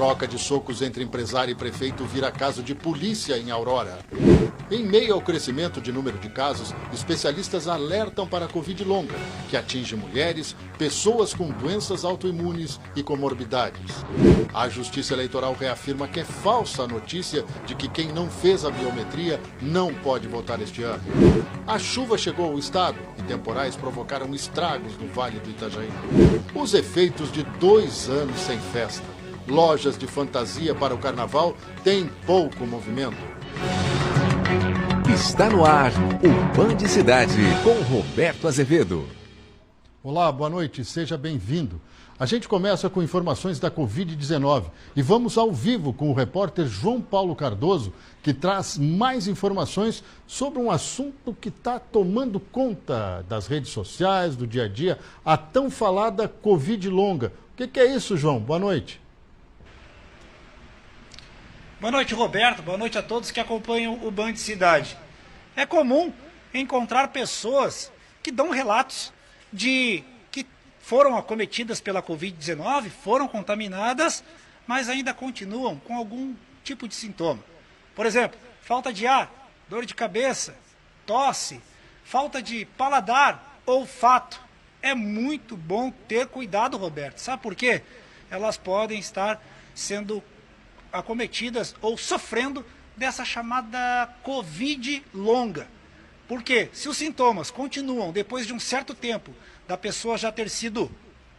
Troca de socos entre empresário e prefeito vira caso de polícia em Aurora. Em meio ao crescimento de número de casos, especialistas alertam para a Covid longa, que atinge mulheres, pessoas com doenças autoimunes e comorbidades. A Justiça Eleitoral reafirma que é falsa a notícia de que quem não fez a biometria não pode votar este ano. A chuva chegou ao estado e temporais provocaram estragos no Vale do Itajaí. Os efeitos de 2 anos sem festa. Lojas de fantasia para o carnaval têm pouco movimento. Está no ar o Band Cidade com Roberto Azevedo. Olá, boa noite, seja bem-vindo. A gente começa com informações da Covid-19 e vamos ao vivo com o repórter João Paulo Cardoso, que traz mais informações sobre um assunto que está tomando conta das redes sociais, do dia a dia, a tão falada Covid longa. O que é isso, João? Boa noite. Boa noite, Roberto. Boa noite a todos que acompanham o Band Cidade. É comum encontrar pessoas que dão relatos de que foram acometidas pela Covid-19, foram contaminadas, mas ainda continuam com algum tipo de sintoma. Por exemplo, falta de ar, dor de cabeça, tosse, falta de paladar, olfato. É muito bom ter cuidado, Roberto. Sabe por quê? Elas podem estar sendo acometidas ou sofrendo dessa chamada Covid longa. Porque se os sintomas continuam depois de um certo tempo da pessoa já ter sido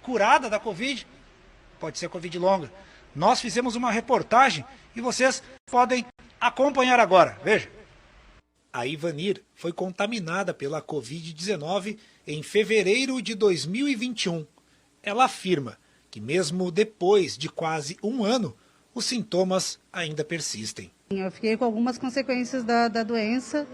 curada da Covid, pode ser Covid longa. Nós fizemos uma reportagem e vocês podem acompanhar agora. Veja. A Ivanir foi contaminada pela Covid-19 em fevereiro de 2021. Ela afirma que mesmo depois de quase um ano, os sintomas ainda persistem. Eu fiquei com algumas consequências da doença,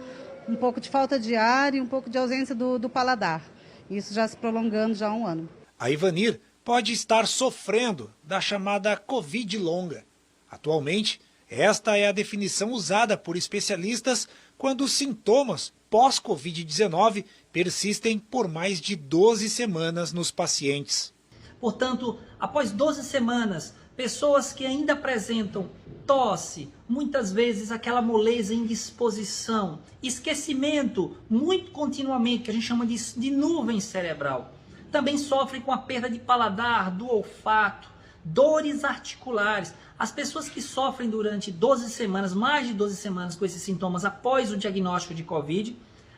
um pouco de falta de ar e um pouco de ausência do paladar. Isso já se prolongando já há um ano. A Ivanir pode estar sofrendo da chamada Covid longa. Atualmente, esta é a definição usada por especialistas quando os sintomas pós-Covid-19 persistem por mais de 12 semanas nos pacientes. Portanto, após 12 semanas, pessoas que ainda apresentam tosse, muitas vezes aquela moleza, indisposição, esquecimento muito continuamente, que a gente chama de nuvem cerebral. Também sofrem com a perda de paladar, do olfato, dores articulares. As pessoas que sofrem durante 12 semanas, mais de 12 semanas com esses sintomas após o diagnóstico de Covid,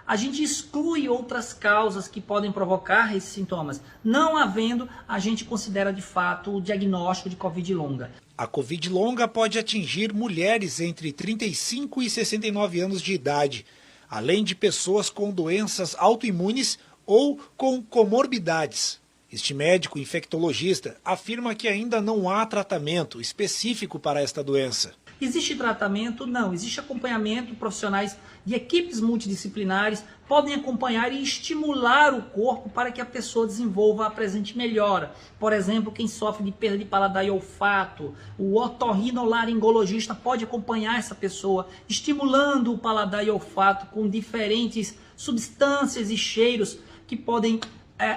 a gente exclui outras causas que podem provocar esses sintomas. Não havendo, a gente considera de fato o diagnóstico de Covid longa. A Covid longa pode atingir mulheres entre 35 e 69 anos de idade, além de pessoas com doenças autoimunes ou com comorbidades. Este médico infectologista afirma que ainda não há tratamento específico para esta doença. Existe tratamento? Não. Existe acompanhamento. Profissionais de equipes multidisciplinares podem acompanhar e estimular o corpo para que a pessoa desenvolva, apresente melhora. Por exemplo, quem sofre de perda de paladar e olfato, o otorrinolaringologista pode acompanhar essa pessoa, estimulando o paladar e olfato com diferentes substâncias e cheiros que podem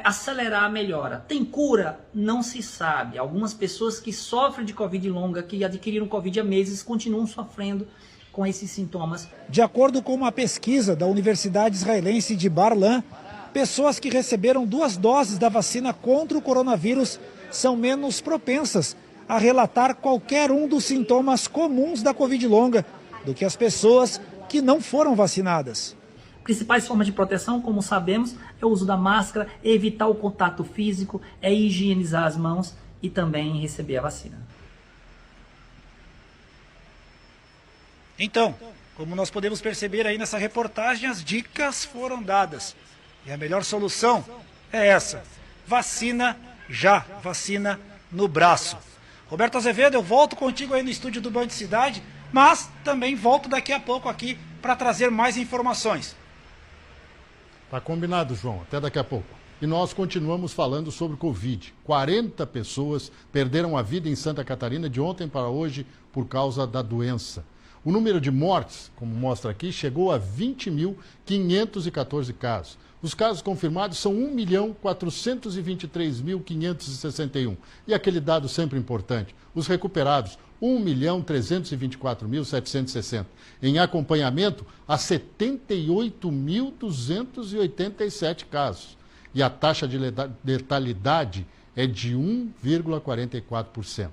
acelerar a melhora. Tem cura? Não se sabe. Algumas pessoas que sofrem de Covid longa, que adquiriram Covid há meses, continuam sofrendo com esses sintomas. De acordo com uma pesquisa da Universidade Israelense de Bar-Ilan, pessoas que receberam 2 doses da vacina contra o coronavírus são menos propensas a relatar qualquer um dos sintomas comuns da Covid longa do que as pessoas que não foram vacinadas. Principais formas de proteção, como sabemos, é o uso da máscara, é evitar o contato físico, é higienizar as mãos e também receber a vacina. Então, como nós podemos perceber aí nessa reportagem, as dicas foram dadas. E a melhor solução é essa: vacina já, vacina no braço. Roberto Azevedo, eu volto contigo aí no estúdio do Band Cidade, mas também volto daqui a pouco aqui para trazer mais informações. Tá combinado, João. Até daqui a pouco. E nós continuamos falando sobre Covid. 40 pessoas perderam a vida em Santa Catarina de ontem para hoje por causa da doença. O número de mortes, como mostra aqui, chegou a 20.514 casos. Os casos confirmados são 1.423.561. E aquele dado sempre importante, os recuperados, 1.324.760. Em acompanhamento, há 78.287 casos. E a taxa de letalidade é de 1,44%.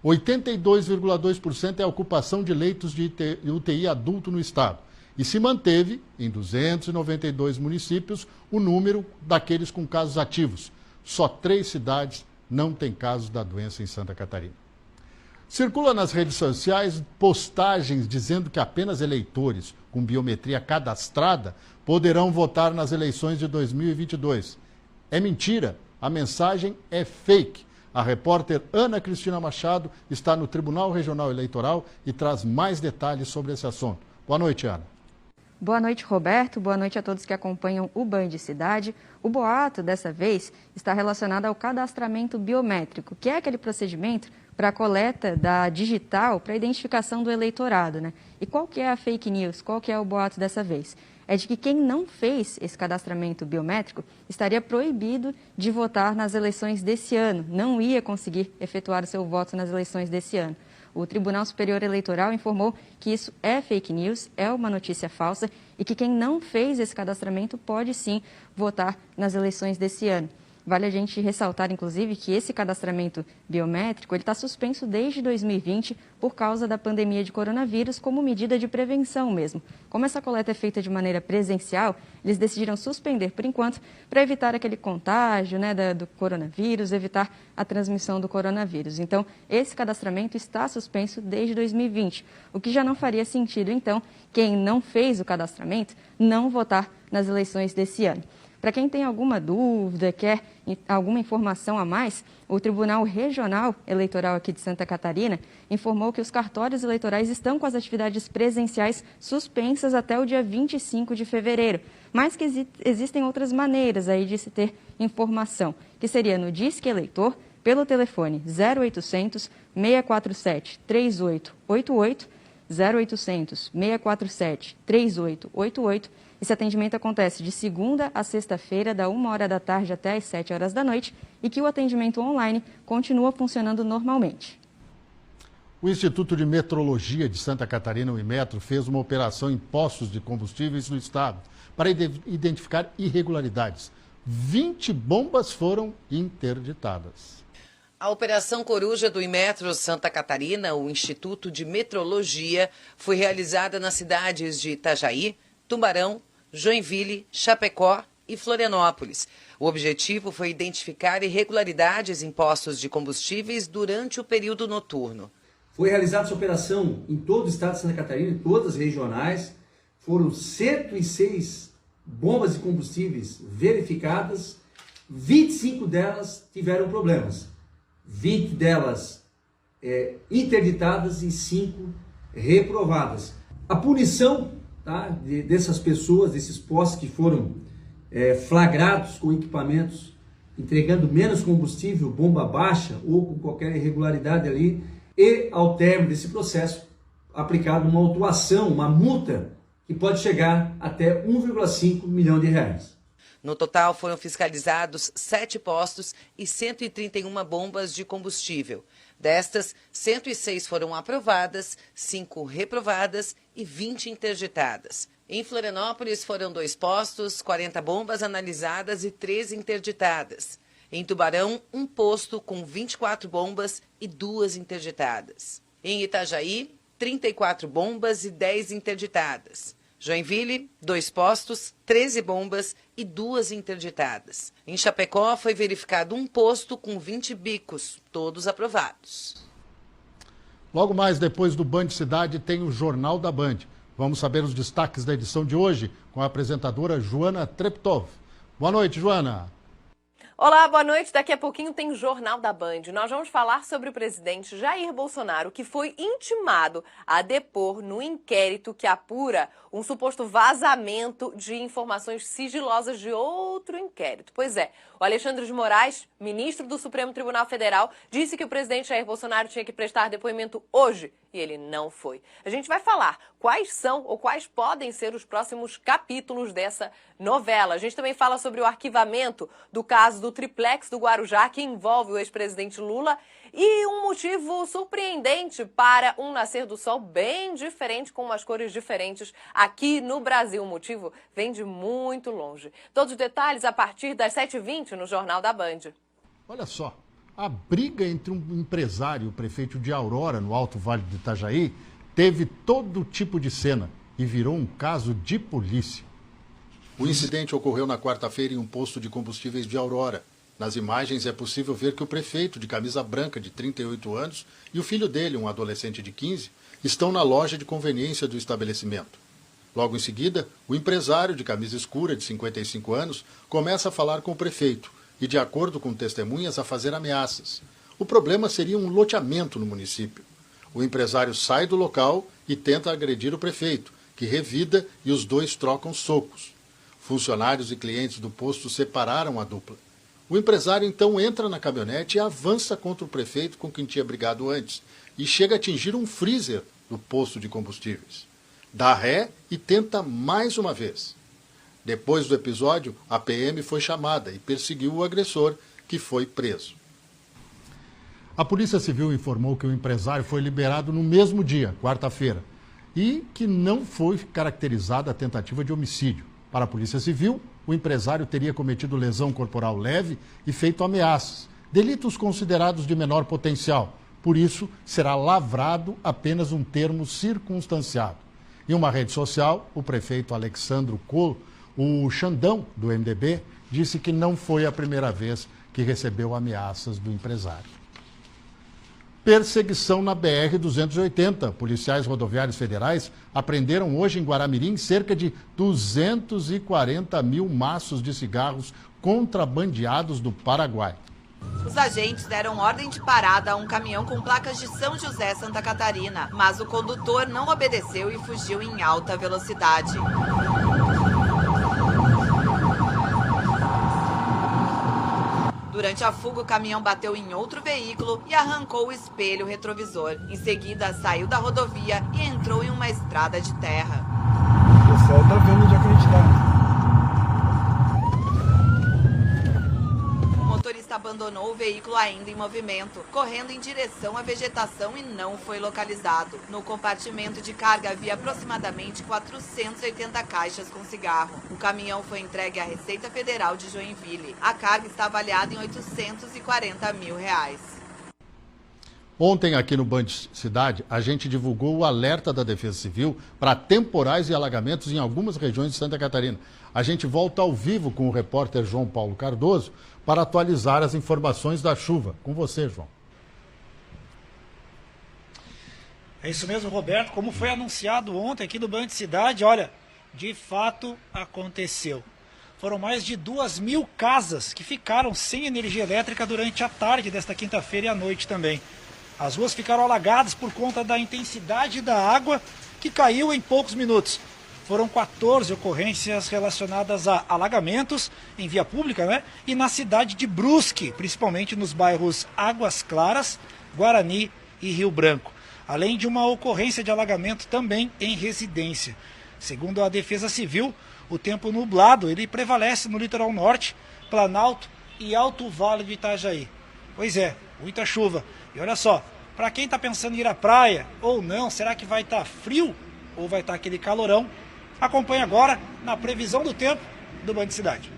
82,2% é a ocupação de leitos de UTI adulto no estado. E se manteve, em 292 municípios, o número daqueles com casos ativos. Só 3 cidades não têm casos da doença em Santa Catarina. Circula nas redes sociais postagens dizendo que apenas eleitores com biometria cadastrada poderão votar nas eleições de 2022. É mentira, a mensagem é fake. A repórter Ana Cristina Machado está no Tribunal Regional Eleitoral e traz mais detalhes sobre esse assunto. Boa noite, Ana. Boa noite, Roberto. Boa noite a todos que acompanham o Band Cidade. O boato, dessa vez, está relacionado ao cadastramento biométrico, que é aquele procedimento para a coleta da digital para a identificação do eleitorado, né? E qual que é a fake news? Qual que é o boato dessa vez? É de que quem não fez esse cadastramento biométrico estaria proibido de votar nas eleições desse ano, não ia conseguir efetuar o seu voto nas eleições desse ano. O Tribunal Superior Eleitoral informou que isso é fake news, é uma notícia falsa e que quem não fez esse cadastramento pode sim votar nas eleições desse ano. Vale a gente ressaltar, inclusive, que esse cadastramento biométrico está suspenso desde 2020 por causa da pandemia de coronavírus, como medida de prevenção mesmo. Como essa coleta é feita de maneira presencial, eles decidiram suspender por enquanto para evitar aquele contágio, né, do coronavírus, evitar a transmissão do coronavírus. Então, esse cadastramento está suspenso desde 2020, o que já não faria sentido, então, quem não fez o cadastramento não votar nas eleições desse ano. Para quem tem alguma dúvida, quer alguma informação a mais, o Tribunal Regional Eleitoral aqui de Santa Catarina informou que os cartórios eleitorais estão com as atividades presenciais suspensas até o dia 25 de fevereiro, mas que existem outras maneiras aí de se ter informação, que seria no Disque Eleitor, pelo telefone 0800 647 3888, 0800 647 3888. Esse atendimento acontece de segunda a sexta-feira, da 1h da tarde até as 7h da noite, e que o atendimento online continua funcionando normalmente. O Instituto de Metrologia de Santa Catarina, o Inmetro, fez uma operação em postos de combustíveis no estado para identificar irregularidades. 20 bombas foram interditadas. A Operação Coruja do Inmetro Santa Catarina, o Instituto de Metrologia, foi realizada nas cidades de Itajaí, Tubarão, Joinville, Chapecó e Florianópolis. O objetivo foi identificar irregularidades em postos de combustíveis durante o período noturno. Foi realizada essa operação em todo o estado de Santa Catarina, em todas as regionais. Foram 106 bombas de combustíveis verificadas, 25 delas tiveram problemas. 20 delas interditadas e 5 reprovadas. A punição dessas pessoas, desses postos que foram flagrados com equipamentos entregando menos combustível, bomba baixa ou com qualquer irregularidade ali, e ao término desse processo aplicado uma autuação, uma multa que pode chegar até 1,5 milhão de reais. No total foram fiscalizados 7 postos e 131 bombas de combustível. Destas, 106 foram aprovadas, 5 reprovadas e 20 interditadas. Em Florianópolis foram 2 postos, 40 bombas analisadas e 13 interditadas. Em Tubarão, 1 posto com 24 bombas e 2 interditadas. Em Itajaí, 34 bombas e 10 interditadas. Joinville, 2 postos, 13 bombas e 2 interditadas. Em Chapecó foi verificado 1 posto com 20 bicos, todos aprovados. Logo mais depois do Band Cidade tem o Jornal da Band. Vamos saber os destaques da edição de hoje com a apresentadora Joana Treptov. Boa noite, Joana. Olá, boa noite. Daqui a pouquinho tem o Jornal da Band. Nós vamos falar sobre o presidente Jair Bolsonaro, que foi intimado a depor no inquérito que apura um suposto vazamento de informações sigilosas de outro inquérito. Pois é, o Alexandre de Moraes, ministro do Supremo Tribunal Federal, disse que o presidente Jair Bolsonaro tinha que prestar depoimento hoje e ele não foi. A gente vai falar quais são ou quais podem ser os próximos capítulos dessa novela. A gente também fala sobre o arquivamento do caso do triplex do Guarujá, que envolve o ex-presidente Lula, e um motivo surpreendente para um nascer do sol bem diferente, com umas cores diferentes aqui no Brasil. O motivo vem de muito longe. Todos os detalhes a partir das 7h20 no Jornal da Band. Olha só, a briga entre um empresário e o prefeito de Aurora, no Alto Vale do Itajaí, teve todo tipo de cena e virou um caso de polícia. O incidente ocorreu na quarta-feira em um posto de combustíveis de Aurora. Nas imagens é possível ver que o prefeito, de camisa branca, de 38 anos, e o filho dele, um adolescente de 15, estão na loja de conveniência do estabelecimento. Logo em seguida, o empresário, de camisa escura, de 55 anos, começa a falar com o prefeito e, de acordo com testemunhas, a fazer ameaças. O problema seria um loteamento no município. O empresário sai do local e tenta agredir o prefeito, que revida e os dois trocam socos. Funcionários e clientes do posto separaram a dupla. O empresário então entra na caminhonete e avança contra o prefeito com quem tinha brigado antes e chega a atingir um freezer do posto de combustíveis. Dá ré e tenta mais uma vez. Depois do episódio, a PM foi chamada e perseguiu o agressor, que foi preso. A Polícia Civil informou que o empresário foi liberado no mesmo dia, quarta-feira, e que não foi caracterizada a tentativa de homicídio. Para a Polícia Civil, o empresário teria cometido lesão corporal leve e feito ameaças, delitos considerados de menor potencial. Por isso, será lavrado apenas um termo circunstanciado. Em uma rede social, o prefeito Alexandro Col, o Xandão, do MDB, disse que não foi a primeira vez que recebeu ameaças do empresário. Perseguição na BR-280. Policiais rodoviários federais apreenderam hoje em Guaramirim cerca de 240 mil maços de cigarros contrabandeados do Paraguai. Os agentes deram ordem de parada a um caminhão com placas de São José, Santa Catarina, mas o condutor não obedeceu e fugiu em alta velocidade. Durante a fuga, o caminhão bateu em outro veículo e arrancou o espelho retrovisor. Em seguida, saiu da rodovia e entrou em uma estrada de terra. O pessoal tá vendo onde é que a gente tá. O motorista abandonou o veículo ainda em movimento, correndo em direção à vegetação e não foi localizado. No compartimento de carga havia aproximadamente 480 caixas com cigarro. O caminhão foi entregue à Receita Federal de Joinville. A carga está avaliada em R$840 mil. Ontem, aqui no Band Cidade, a gente divulgou o alerta da Defesa Civil para temporais e alagamentos em algumas regiões de Santa Catarina. A gente volta ao vivo com o repórter João Paulo Cardoso para atualizar as informações da chuva. Com você, João. É isso mesmo, Roberto. Como foi anunciado ontem aqui no Band Cidade, olha, de fato aconteceu. Foram mais de 2.000 casas que ficaram sem energia elétrica durante a tarde desta quinta-feira e à noite também. As ruas ficaram alagadas por conta da intensidade da água que caiu em poucos minutos. Foram 14 ocorrências relacionadas a alagamentos em via pública, né? E na cidade de Brusque, principalmente nos bairros Águas Claras, Guarani e Rio Branco. Além de uma ocorrência de alagamento também em residência. Segundo a Defesa Civil, o tempo nublado ele prevalece no litoral norte, Planalto e Alto Vale do Itajaí. Pois é, muita chuva. E olha só, para quem está pensando em ir à praia ou não, será que vai estar frio ou vai estar aquele calorão? Acompanhe agora na previsão do tempo do Band Cidade.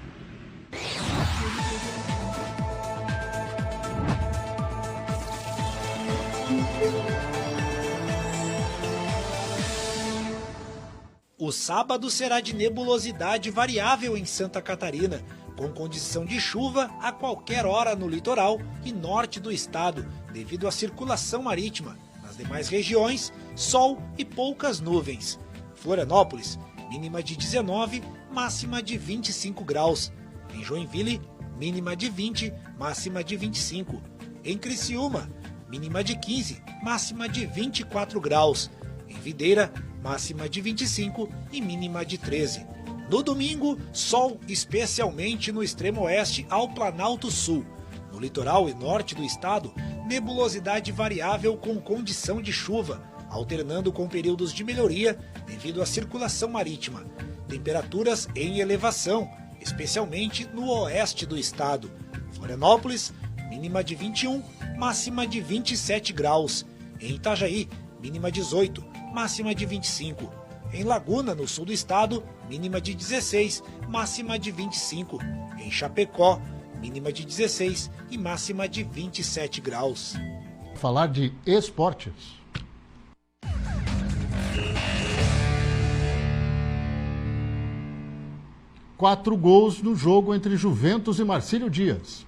O sábado será de nebulosidade variável em Santa Catarina, com condição de chuva a qualquer hora no litoral e norte do estado, devido à circulação marítima. Nas demais regiões, sol e poucas nuvens. Florianópolis, mínima de 19, máxima de 25 graus. Em Joinville, mínima de 20, máxima de 25. Em Criciúma, mínima de 15, máxima de 24 graus. Em Videira, máxima de 25 e mínima de 13. No domingo, sol, especialmente no extremo oeste ao Planalto Sul. No litoral e norte do estado, nebulosidade variável com condição de chuva, alternando com períodos de melhoria devido à circulação marítima. Temperaturas em elevação, especialmente no oeste do estado. Florianópolis, mínima de 21, máxima de 27 graus. Em Itajaí, mínima 18, máxima de 25. Em Laguna, no sul do estado, mínima de 16, máxima de 25. Em Chapecó, mínima de 16 e máxima de 27 graus. Falar de esportes. Quatro gols no jogo entre Juventus e Marcílio Dias.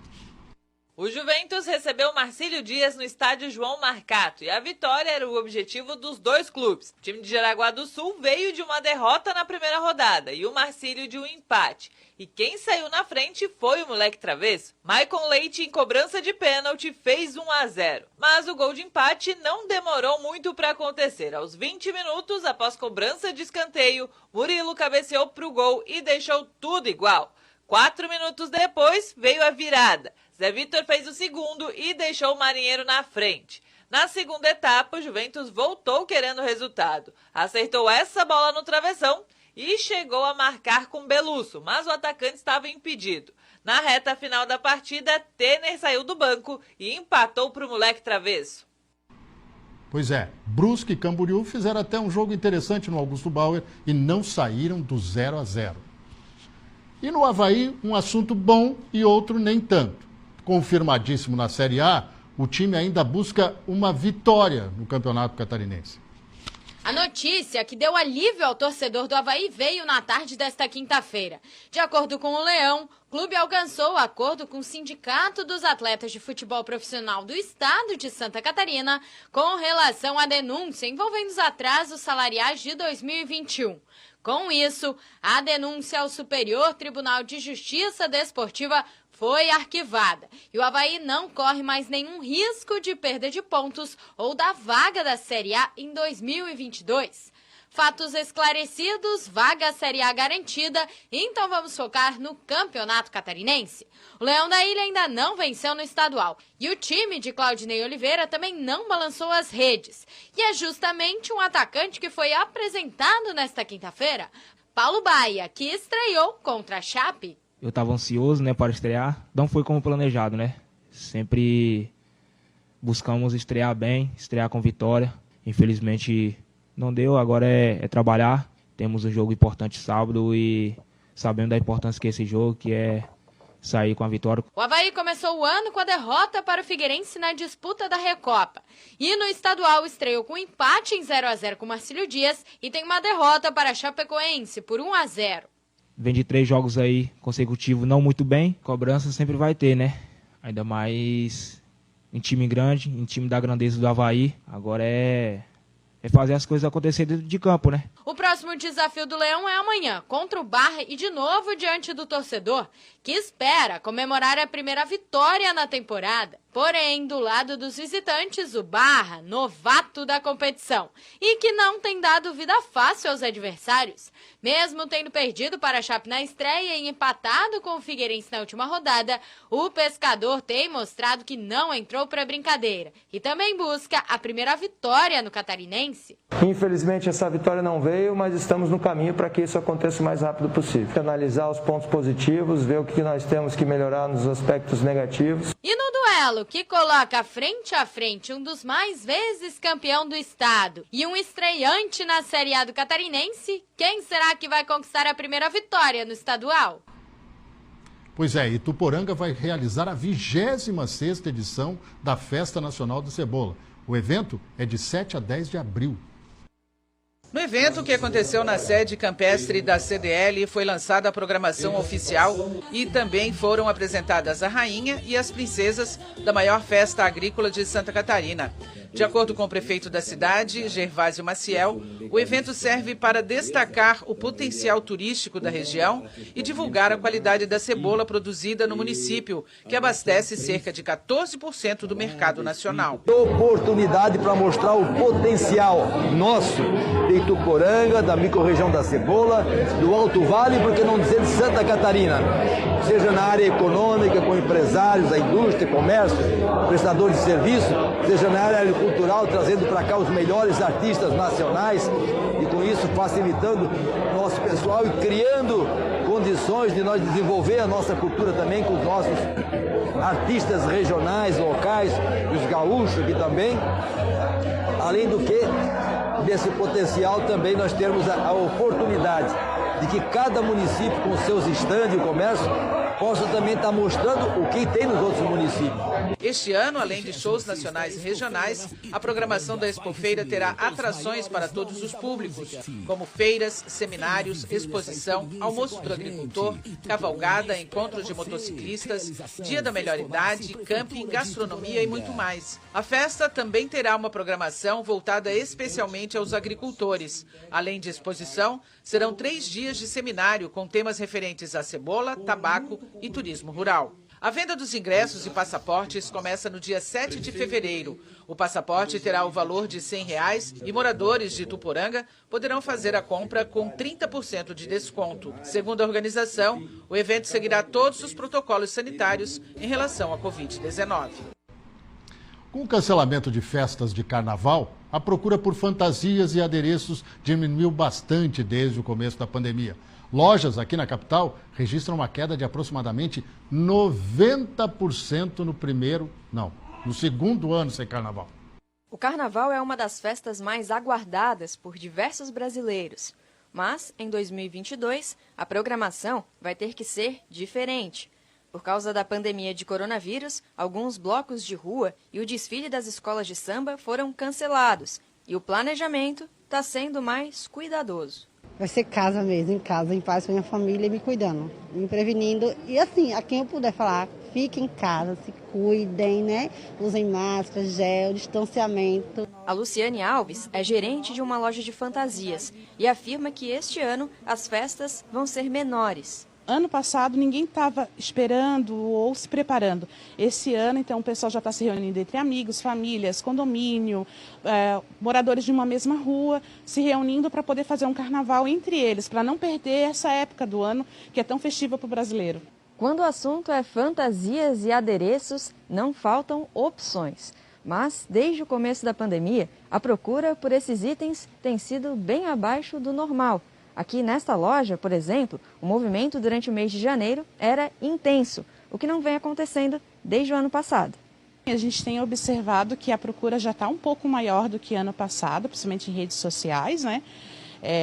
O Juventus recebeu Marcílio Dias no estádio João Marcato e a vitória era o objetivo dos dois clubes. O time de Jaraguá do Sul veio de uma derrota na primeira rodada e o Marcílio de um empate. E quem saiu na frente foi o moleque travesso. Maicon Leite, em cobrança de pênalti, fez 1-0. Mas o gol de empate não demorou muito para acontecer. Aos 20 minutos, após cobrança de escanteio, Murilo cabeceou para o gol e deixou tudo igual. 4 minutos depois, veio a virada. Zé Vitor fez o segundo e deixou o Marinheiro na frente. Na segunda etapa, o Juventus voltou querendo o resultado. Acertou essa bola no travessão e chegou a marcar com Belusso, mas o atacante estava impedido. Na reta final da partida, Tener saiu do banco e empatou para o moleque travesso. Pois é, Brusque e Camboriú fizeram até um jogo interessante no Augusto Bauer e não saíram do 0-0. E no Avaí, um assunto bom e outro nem tanto. Confirmadíssimo na Série A, o time ainda busca uma vitória no Campeonato Catarinense. A notícia que deu alívio ao torcedor do Avaí veio na tarde desta quinta-feira. De acordo com o Leão, o clube alcançou acordo com o Sindicato dos Atletas de Futebol Profissional do Estado de Santa Catarina com relação à denúncia envolvendo os atrasos salariais de 2021. Com isso, a denúncia ao Superior Tribunal de Justiça Desportiva foi arquivada e o Avaí não corre mais nenhum risco de perda de pontos ou da vaga da Série A em 2022. Fatos esclarecidos, vaga Série A garantida, então vamos focar no Campeonato Catarinense. O Leão da Ilha ainda não venceu no estadual e o time de Claudinei Oliveira também não balançou as redes. E é justamente um atacante que foi apresentado nesta quinta-feira, Paulo Baia, que estreou contra a Chape. Eu estava ansioso, para estrear, não foi como planejado, Sempre buscamos estrear bem, estrear com vitória, infelizmente não deu, agora é trabalhar. Temos um jogo importante sábado e sabendo da importância que é esse jogo, que é sair com a vitória. O Avaí começou o ano com a derrota para o Figueirense na disputa da Recopa. E no estadual estreou com um empate em 0-0 com o Marcílio Dias e tem uma derrota para a Chapecoense por 1-0. Vem de 3 jogos aí consecutivos não muito bem, cobrança sempre vai ter, Ainda mais em time grande, em time da grandeza do Avaí. Agora é fazer as coisas acontecerem dentro de campo, O próximo desafio do Leão é amanhã, contra o Barra e de novo diante do torcedor, que espera comemorar a primeira vitória na temporada. Porém, do lado dos visitantes, o Barra, novato da competição, e que não tem dado vida fácil aos adversários. Mesmo tendo perdido para a Chape na estreia e empatado com o Figueirense na última rodada, o Pescador tem mostrado que não entrou para brincadeira e também busca a primeira vitória no Catarinense. Infelizmente essa vitória não veio, mas estamos no caminho para que isso aconteça o mais rápido possível. Analisar os pontos positivos, ver o que nós temos que melhorar nos aspectos negativos. E no duelo que coloca frente a frente um dos mais vezes campeão do estado e um estreante na Série A do Catarinense, quem será que vai conquistar a primeira vitória no estadual? Pois é, Ituporanga vai realizar a 26ª edição da Festa Nacional da Cebola. O evento é de 7 a 10 de abril. No evento que aconteceu na sede campestre da CDL, foi lançada a programação oficial e também foram apresentadas a rainha e as princesas da maior festa agrícola de Santa Catarina. De acordo com o prefeito da cidade, Gervásio Maciel, o evento serve para destacar o potencial turístico da região e divulgar a qualidade da cebola produzida no município, que abastece cerca de 14% do mercado nacional. Oportunidade para mostrar o potencial nosso de Ituporanga, da microrregião da cebola, do Alto Vale, por que não dizer de Santa Catarina, seja na área econômica, com empresários, a indústria, comércio, prestadores de serviço, seja na área cultural, trazendo para cá os melhores artistas nacionais e com isso facilitando o nosso pessoal e criando condições de nós desenvolver a nossa cultura também com os nossos artistas regionais, locais, os gaúchos aqui também. Além do que, desse potencial também nós temos a oportunidade de que cada município com seus estandes e comércio possa também estar mostrando o que tem nos outros municípios. Este ano, além de shows nacionais e regionais, a programação da Expofeira terá atrações para todos os públicos, como feiras, seminários, exposição, almoço do agricultor, cavalgada, encontros de motociclistas, Dia da Melhor Idade, camping, gastronomia e muito mais. A festa também terá uma programação voltada especialmente aos agricultores. Além de exposição, serão 3 dias de seminário com temas referentes a cebola, tabaco e turismo rural. A venda dos ingressos e passaportes começa no dia 7 de fevereiro. O passaporte terá o valor de R$ 100 e moradores de Ituporanga poderão fazer a compra com 30% de desconto. Segundo a organização, o evento seguirá todos os protocolos sanitários em relação à Covid-19. Com o cancelamento de festas de carnaval, a procura por fantasias e adereços diminuiu bastante desde o começo da pandemia. Lojas aqui na capital registram uma queda de aproximadamente 90% no segundo ano sem carnaval. O carnaval é uma das festas mais aguardadas por diversos brasileiros. Mas, em 2022, a programação vai ter que ser diferente. Por causa da pandemia de coronavírus, alguns blocos de rua e o desfile das escolas de samba foram cancelados. E o planejamento está sendo mais cuidadoso. Vai ser casa mesmo, em casa, em paz com a minha família, me cuidando, me prevenindo. E assim, a quem eu puder falar, fiquem em casa, se cuidem, né? Usem máscara, gel, distanciamento. A Luciane Alves é gerente de uma loja de fantasias e afirma que este ano as festas vão ser menores. Ano passado ninguém estava esperando ou se preparando. Esse ano, então, o pessoal já está se reunindo entre amigos, famílias, condomínio, moradores de uma mesma rua, se reunindo para poder fazer um carnaval entre eles, para não perder essa época do ano que é tão festiva para o brasileiro. Quando o assunto é fantasias e adereços, não faltam opções. Mas, desde o começo da pandemia, a procura por esses itens tem sido bem abaixo do normal. Aqui nesta loja, por exemplo, o movimento durante o mês de janeiro era intenso, o que não vem acontecendo desde o ano passado. A gente tem observado que a procura já está um pouco maior do que ano passado, principalmente em redes sociais, né?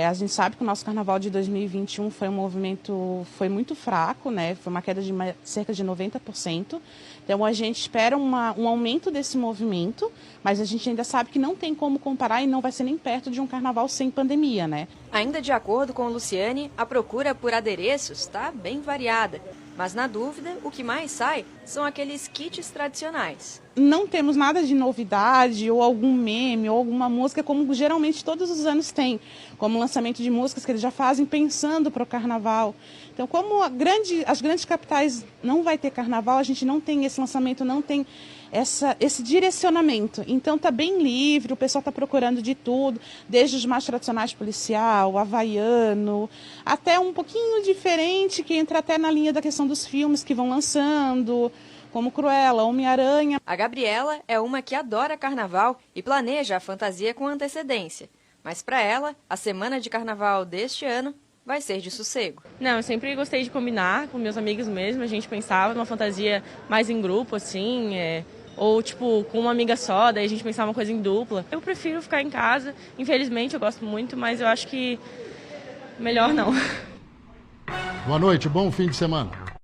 A gente sabe que o nosso carnaval de 2021 foi muito fraco, né? Foi uma queda de cerca de 90%. Então a gente espera um aumento desse movimento, mas a gente ainda sabe que não tem como comparar e não vai ser nem perto de um carnaval sem pandemia, né? Ainda de acordo com Luciane, a procura por adereços está bem variada. Mas na dúvida, o que mais sai são aqueles kits tradicionais. Não temos nada de novidade ou algum meme ou alguma música como geralmente todos os anos tem, como lançamento de músicas que eles já fazem pensando para o carnaval. Então, como as grandes capitais não vai ter carnaval, a gente não tem esse lançamento, não tem esse direcionamento. Então está bem livre, o pessoal está procurando de tudo, desde os mais tradicionais policial, havaiano, até um pouquinho diferente, que entra até na linha da questão dos filmes que vão lançando, como Cruella, Homem-Aranha. A Gabriela é uma que adora carnaval e planeja a fantasia com antecedência. Mas para ela, a semana de carnaval deste ano vai ser de sossego. Não, eu sempre gostei de combinar com meus amigos mesmo, a gente pensava numa fantasia mais em grupo, assim, ou tipo com uma amiga só, daí a gente pensava uma coisa em dupla. Eu prefiro ficar em casa, infelizmente eu gosto muito, mas eu acho que melhor não. Boa noite, bom fim de semana.